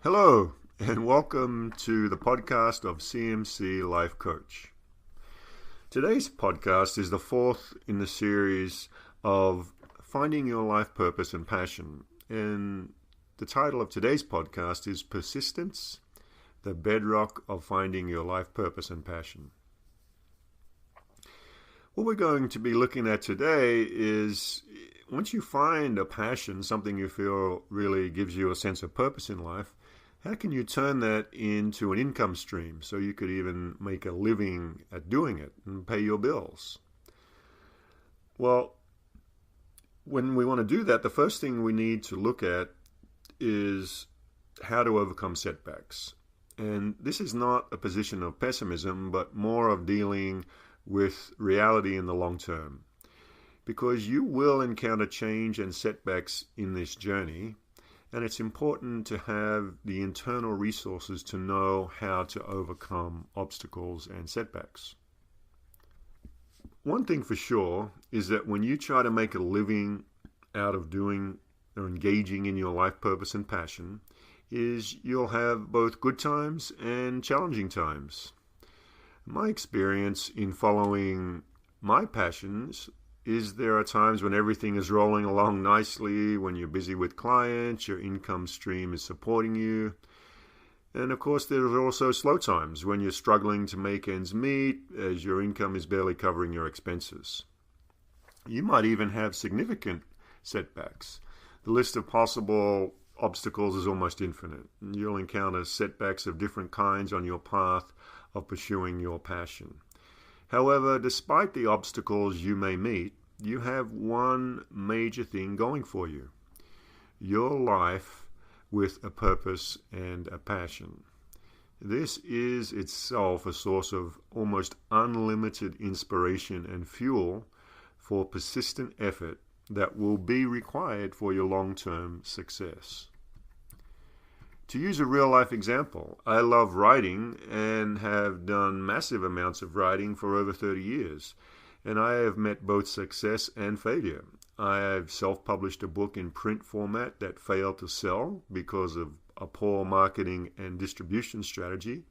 Hello, and welcome to the podcast of CMC Life Coach. Today's podcast is the fourth in the series of Finding Your Life Purpose and Passion. And the title of today's podcast is Persistence, the Bedrock of Finding Your Life Purpose and Passion. What we're going to be looking at today is once you find a passion, something you feel really gives you a sense of purpose in life, how can you turn that into an income stream so you could even make a living at doing it and pay your bills? Well, when we want to do that, the first thing we need to look at is how to overcome setbacks. And this is not a position of pessimism, but more of dealing with reality in the long term. Because you will encounter change and setbacks in this journey, and it's important to have the internal resources to know how to overcome obstacles and setbacks. One thing for sure is that when you try to make a living out of doing or engaging in your life purpose and passion, is you'll have both good times and challenging times. My experience in following my passions is there are times when everything is rolling along nicely, when you're busy with clients, your income stream is supporting you. And of course, there are also slow times when you're struggling to make ends meet as your income is barely covering your expenses. You might even have significant setbacks. The list of possible obstacles is almost infinite. You'll encounter setbacks of different kinds on your path of pursuing your passion. However, despite the obstacles you may meet, you have one major thing going for you: your life with a purpose and a passion. This is itself a source of almost unlimited inspiration and fuel for persistent effort that will be required for your long-term success. To use a real-life example, I love writing and have done massive amounts of writing for over 30 years, and I have met both success and failure. I have self-published a book in print format that failed to sell because of a poor marketing and distribution strategy.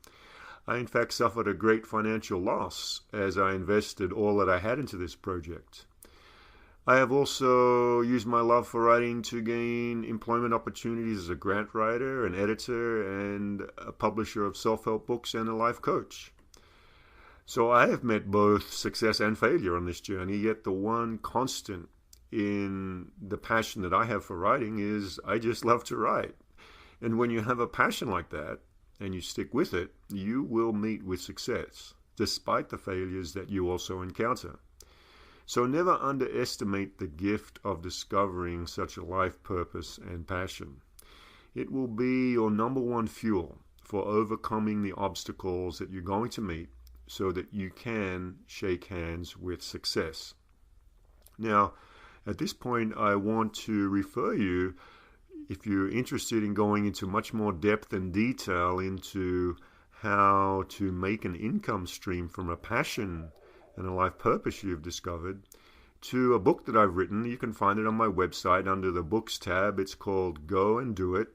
I in fact suffered a great financial loss as I invested all that I had into this project. I have also used my love for writing to gain employment opportunities as a grant writer, an editor, and a publisher of self-help books and a life coach. So I have met both success and failure on this journey, yet the one constant in the passion that I have for writing is I just love to write. And when you have a passion like that and you stick with it, you will meet with success, despite the failures that you also encounter. So never underestimate the gift of discovering such a life purpose and passion. It will be your number one fuel for overcoming the obstacles that you're going to meet so that you can shake hands with success. Now, at this point, I want to refer you, if you're interested in going into much more depth and detail into how to make an income stream from a passion and a life purpose you've discovered, to a book that I've written. You can find it on my website under the Books tab. It's called Go and Do It,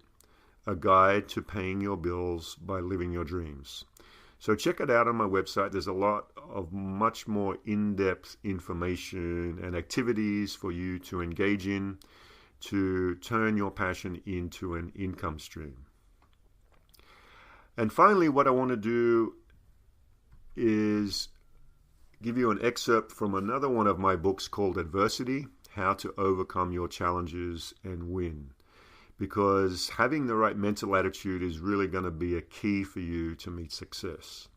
A Guide to Paying Your Bills by Living Your Dreams. So check it out on my website. There's a lot of much more in-depth information and activities for you to engage in to turn your passion into an income stream. And finally, what I want to do is give you an excerpt from another one of my books called Adversity: How to Overcome Your Challenges and Win. Because having the right mental attitude is really going to be a key for you to meet success.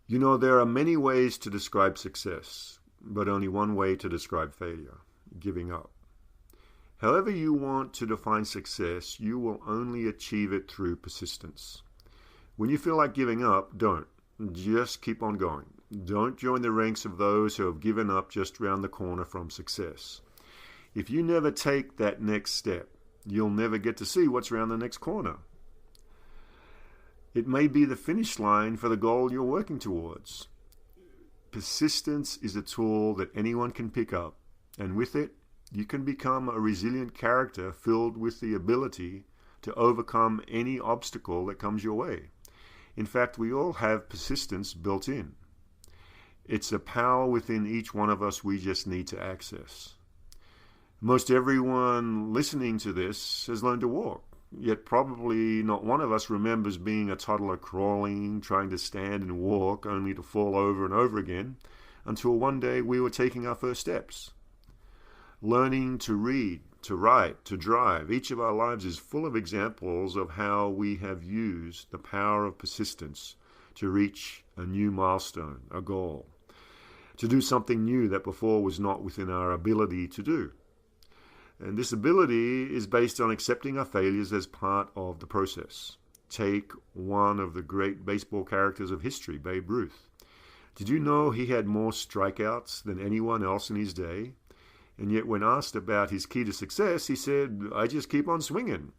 You know, there are many ways to describe success, but only one way to describe failure: giving up. However you want to define success, you will only achieve it through persistence. When you feel like giving up, don't. Just keep on going. Don't join the ranks of those who have given up just around the corner from success. If you never take that next step, you'll never get to see what's around the next corner. It may be the finish line for the goal you're working towards. Persistence is a tool that anyone can pick up, and with it, you can become a resilient character filled with the ability to overcome any obstacle that comes your way. In fact, we all have persistence built in. It's a power within each one of us we just need to access. Most everyone listening to this has learned to walk, yet probably not one of us remembers being a toddler crawling, trying to stand and walk, only to fall over and over again, until one day we were taking our first steps. Learning to read, to write, to drive, each of our lives is full of examples of how we have used the power of persistence to reach a new milestone, a goal, to do something new that before was not within our ability to do. And this ability is based on accepting our failures as part of the process. Take one of the great baseball characters of history, Babe Ruth. Did you know he had more strikeouts than anyone else in his day? And yet when asked about his key to success, he said, "I just keep on swinging."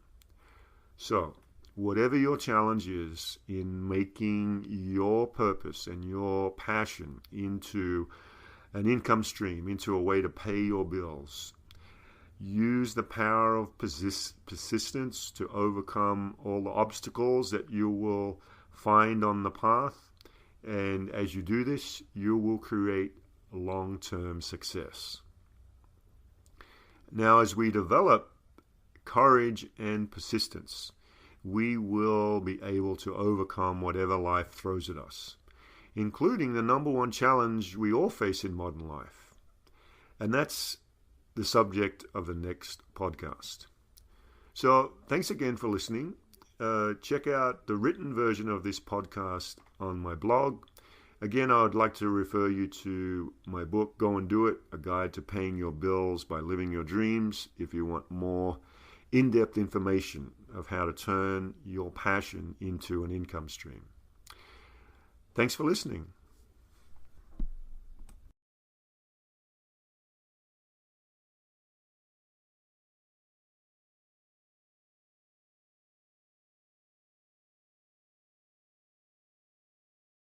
So, whatever your challenge is in making your purpose and your passion into an income stream, into a way to pay your bills, use the power of persistence to overcome all the obstacles that you will find on the path. And as you do this, you will create long-term success. Now, as we develop courage and persistence, we will be able to overcome whatever life throws at us, including the number one challenge we all face in modern life. And that's the subject of the next podcast. So thanks again for listening. Check out the written version of this podcast on my blog. Again, I would like to refer you to my book, Go and Do It, A Guide to Paying Your Bills by Living Your Dreams, if you want more in-depth information of how to turn your passion into an income stream. Thanks for listening.